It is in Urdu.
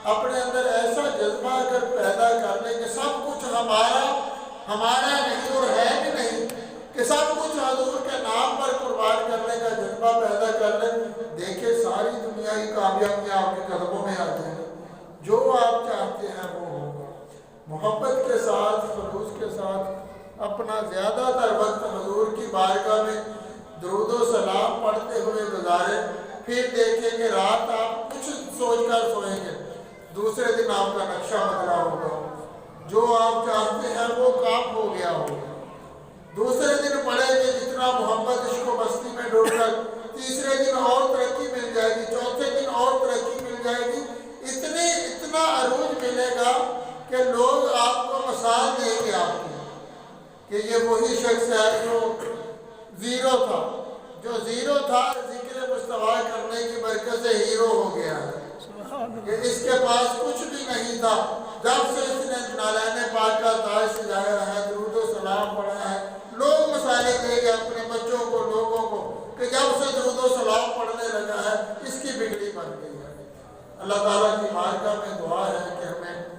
اپنے اندر ایسا جذبہ اگر پیدا کر لیں کہ سب کچھ ہمارا نہیں اور ہے بھی نہیں، کہ سب کچھ حضور کے نام پر قربان کرنے کا جذبہ پیدا کر لیں، دیکھیں ساری دنیا کی کامیابیاں آپ کے قدموں میں آ جائیں، جو آپ چاہتے ہیں وہ ہوگا۔ محبت کے ساتھ، خلوص کے ساتھ اپنا زیادہ تر وقت حضور کی بارگاہ میں درود و سلام پڑھتے ہوئے گزاریں، پھر دیکھیں کہ رات آپ کچھ سوچ کر سوئیں گے، دوسرے دن آپ کا نقشہ بدلا ہوگا، جو آپ چاہتے ہیں وہ کام ہو گیا ہوگا۔ دوسرے دن پڑھیں گے جتنا محبت عشق و مستی میں ڈوب کر، تیسرے دن اور ترقی مل جائے گی، چوتھے دن اور ترقی مل جائے گی، اتنا عروج ملے گا کہ لوگ آپ کو مثال دیں گے آپ کی کہ یہ وہی شخص ہے جو زیرو تھا ذکر مصطفیٰ کرنے کی برکت سے ہیرو ہو گیا ہے، کہ اس کے پاس کچھ بھی نہیں تھا، جب سے اس نے نالین پاک کا تاج سجایا ہے، درود و سلام پڑھا ہے، لوگ مثالیں دیں گے اپنے بچوں کو، لوگوں کو، کہ جب سے درود و سلام پڑھنے لگا ہے اس کی بگڑی بن گئی ہے۔ اللہ تعالیٰ کی بارگاہ میں دعا ہے کہ ہمیں